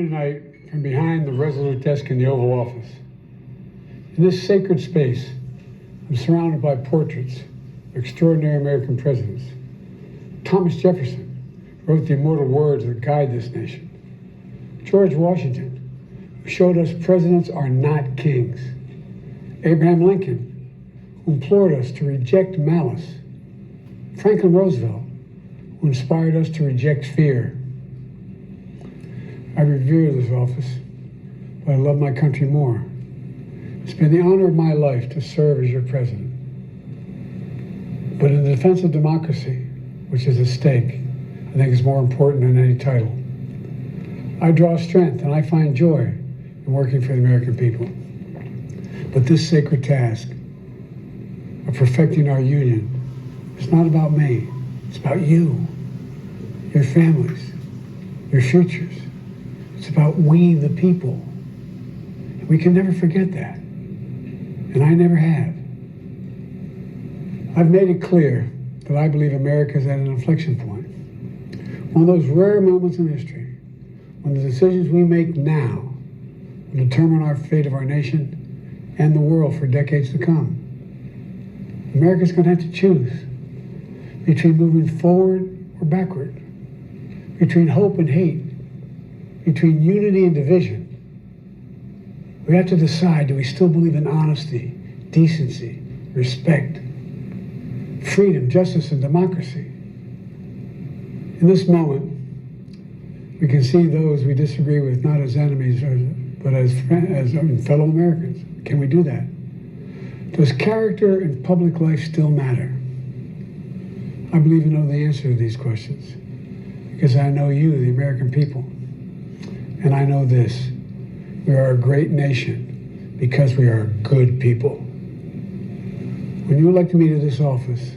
Tonight, from behind the resolute desk in the Oval Office. In this sacred space, I'm surrounded by portraits of extraordinary American presidents. Thomas Jefferson wrote the immortal words that guide this nation. George Washington, who showed us presidents are not kings. Abraham Lincoln, who implored us to reject malice. Franklin Roosevelt, who inspired us to reject fear. I revere this office, but I love my country more. It's been the honor of my life to serve as your president. But in the defense of democracy, which is at stake, I think is more important than any title. I draw strength and I find joy in working for the American people. But this sacred task of perfecting our union is not about me. It's about you, your families, your futures. It's about we, the people. And we can never forget that. And I never have. I've made it clear that I believe America is at an inflection point. One of those rare moments in history when the decisions we make now will determine our fate of our nation and the world for decades to come. America's going to have to choose between moving forward or backward, between hope and hate, between unity and division. We have to decide, do we still believe in honesty, decency, respect, freedom, justice, and democracy? In this moment, we can see those we disagree with not as enemies, but as fellow Americans. Can we do that? Does character in public life still matter? I believe you know the answer to these questions because I know you, the American people. And I know this, we are a great nation because we are good people. When you elected me to this office,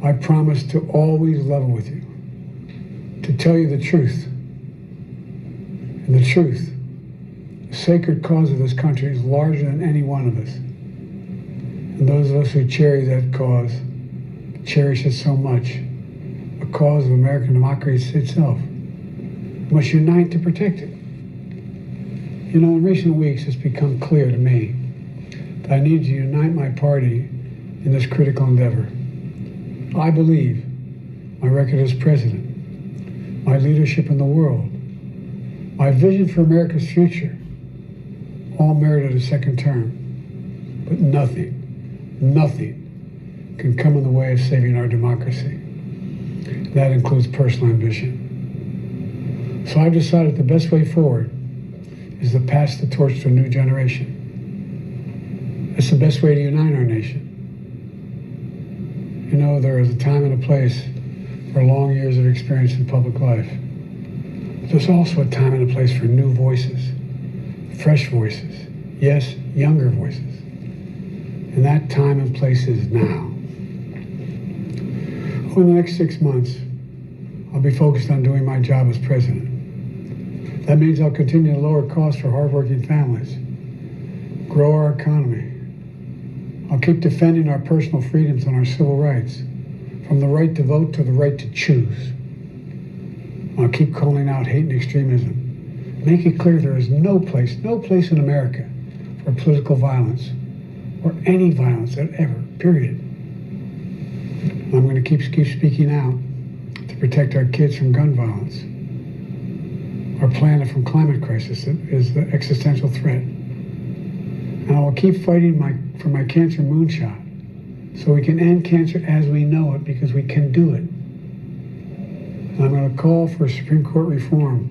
I promised to always level with you, to tell you the truth. And the truth, the sacred cause of this country is larger than any one of us. And those of us who cherish that cause, cherish it so much, the cause of American democracy itself, must unite to protect it. You know, in recent weeks, it's become clear to me that I need to unite my party in this critical endeavor. I believe my record as president, my leadership in the world, my vision for America's future, all merited a second term. But nothing can come in the way of saving our democracy. That includes personal ambition. So I've decided the best way forward is to pass the torch to a new generation. That's the best way to unite our nation. You know, there is a time and a place for long years of experience in public life. But there's also a time and a place for new voices, fresh voices, yes, younger voices. And that time and place is now. Over the next 6 months, I'll be focused on doing my job as president. That means I'll continue to lower costs for hardworking families, grow our economy. I'll keep defending our personal freedoms and our civil rights, from the right to vote to the right to choose. I'll keep calling out hate and extremism. Make it clear there is no place in America for political violence or any violence ever, period. I'm going to keep speaking out to protect our kids from gun violence, our planet from climate crisis that is the existential threat. And I will keep fighting for my cancer moonshot so we can end cancer as we know it, because we can do it. And I'm going to call for Supreme Court reform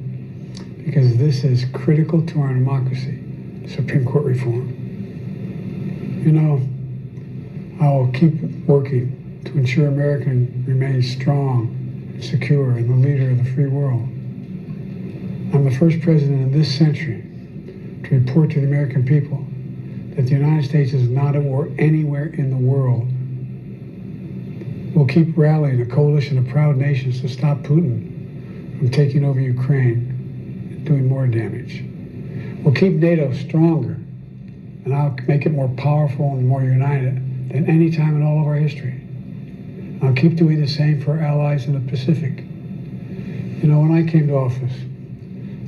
because this is critical to our democracy, Supreme Court reform. You know, I will keep working to ensure America remains strong and secure and the leader of the free world. I'm the first president in this century to report to the American people that the United States is not at war anywhere in the world. We'll keep rallying a coalition of proud nations to stop Putin from taking over Ukraine and doing more damage. We'll keep NATO stronger, and I'll make it more powerful and more united than any time in all of our history. I'll keep doing the same for our allies in the Pacific. You know, when I came to office,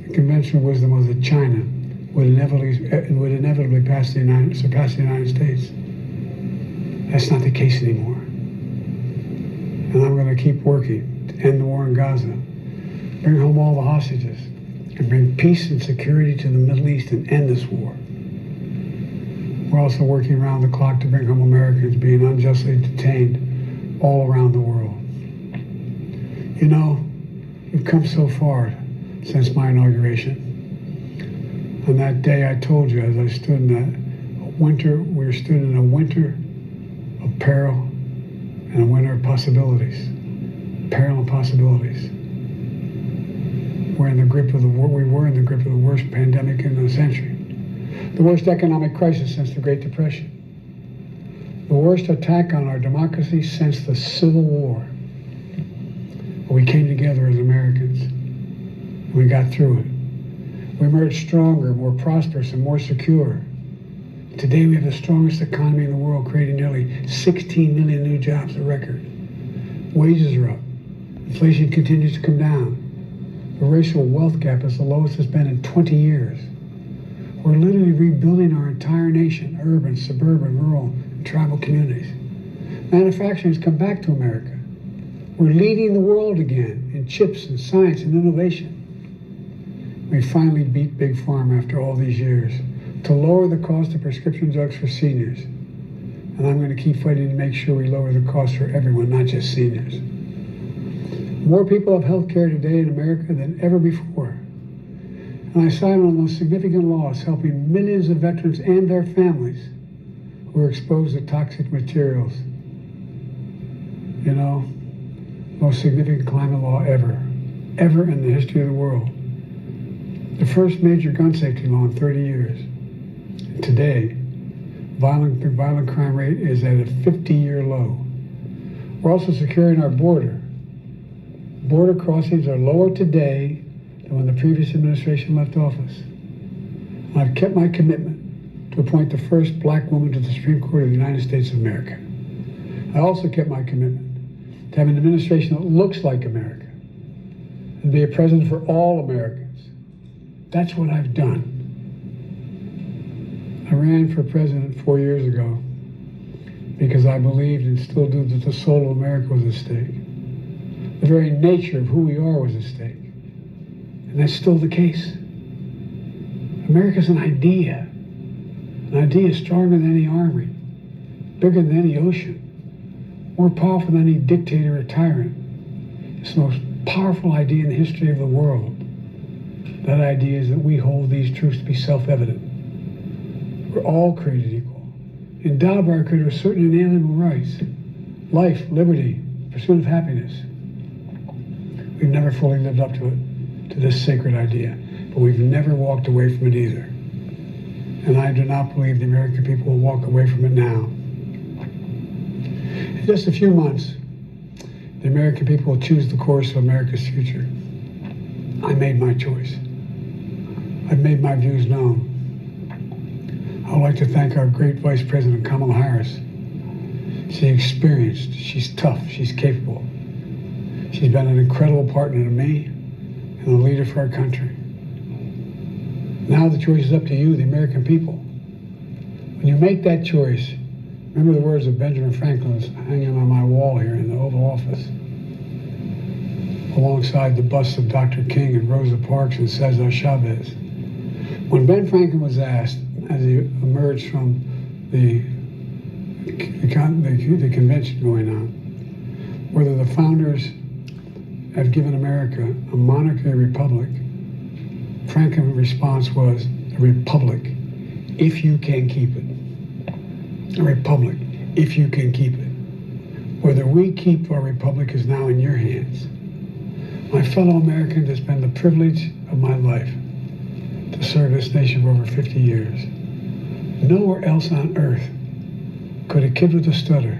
the the conventional wisdom was that China would inevitably surpass the United States. That's not the case anymore. And I'm going to keep working to end the war in Gaza, bring home all the hostages, and bring peace and security to the Middle East and end this war. We're also working around the clock to bring home Americans being unjustly detained all around the world. You know, we've come so far since my inauguration. On that day I told you, as I stood in that winter, we stood in a winter of peril and a winter of possibilities. Peril and possibilities. We were in the grip of the worst pandemic in the century. The worst economic crisis since the Great Depression. The worst attack on our democracy since the Civil War. But we came together as Americans, and we got through it. We emerged stronger, more prosperous, and more secure. Today we have the strongest economy in the world, creating nearly 16 million new jobs, a record. Wages are up. Inflation continues to come down. The racial wealth gap is the lowest it's been in 20 years. We're literally rebuilding our entire nation, urban, suburban, rural, and tribal communities. Manufacturing has come back to America. We're leading the world again in chips and science and innovation. We finally beat Big Pharma after all these years to lower the cost of prescription drugs for seniors. And I'm going to keep fighting to make sure we lower the cost for everyone, not just seniors. More people have health care today in America than ever before. And I signed one of the most significant laws helping millions of veterans and their families who are exposed to toxic materials. You know, most significant climate law ever in the history of the world. The first major gun safety law in 30 years. And today, violent crime rate is at a 50-year low. We're also securing our border. Border crossings are lower today than when the previous administration left office. And I've kept my commitment to appoint the first black woman to the Supreme Court of the United States of America. I also kept my commitment to have an administration that looks like America and be a president for all Americans. That's what I've done. I ran for president 4 years ago because I believed and still do that the soul of America was at stake. The very nature of who we are was at stake. And that's still the case. America's an idea. An idea stronger than any army, bigger than any ocean, more powerful than any dictator or tyrant. It's the most powerful idea in the history of the world. That idea is that we hold these truths to be self-evident. We're all created equal, endowed by our Creator with certain inalienable rights: life, liberty, pursuit of happiness. We've never fully lived up to it, to this sacred idea, but we've never walked away from it either. And I do not believe the American people will walk away from it now. In just a few months, the American people will choose the course of America's future. I made my choice. I've made my views known. I would like to thank our great Vice President Kamala Harris. She's experienced, she's tough, she's capable. She's been an incredible partner to me and a leader for our country. Now the choice is up to you, the American people. When you make that choice, remember the words of Benjamin Franklin hanging on my wall here in the Oval Office, alongside the busts of Dr. King and Rosa Parks and Cesar Chavez. When Ben Franklin was asked, as he emerged from the convention going on, whether the founders have given America a monarchy or republic, Franklin's response was, a republic, if you can keep it. A republic, if you can keep it. Whether we keep our republic is now in your hands. My fellow Americans, it's been the privilege of my life to serve this nation for over 50 years. Nowhere else on earth could a kid with a stutter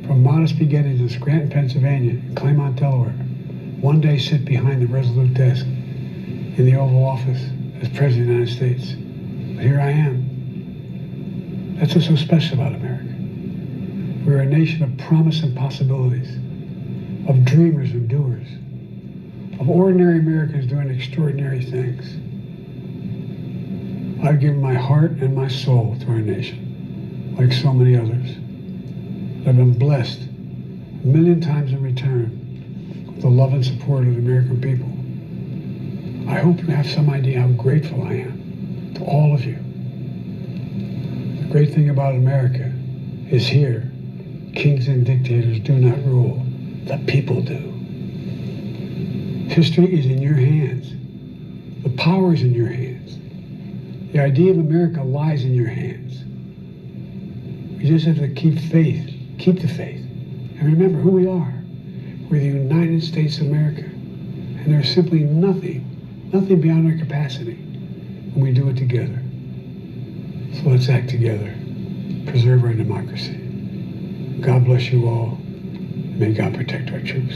from modest beginnings in Scranton, Pennsylvania, and Claymont, Delaware, one day sit behind the resolute desk in the Oval Office as President of the United States. But here I am. That's what's so special about America. We're a nation of promise and possibilities, of dreamers and doers, of ordinary Americans doing extraordinary things. I've given my heart and my soul to our nation, like so many others. I've been blessed a million times in return with the love and support of the American people. I hope you have some idea how grateful I am to all of you. The great thing about America is here, kings and dictators do not rule, the people do. History is in your hands. The power is in your hands. The idea of America lies in your hands. We just have to keep faith, keep the faith, and remember who we are. We're the United States of America, and there's simply nothing beyond our capacity when we do it together. So let's act together, preserve our democracy. God bless you all, and may God protect our troops.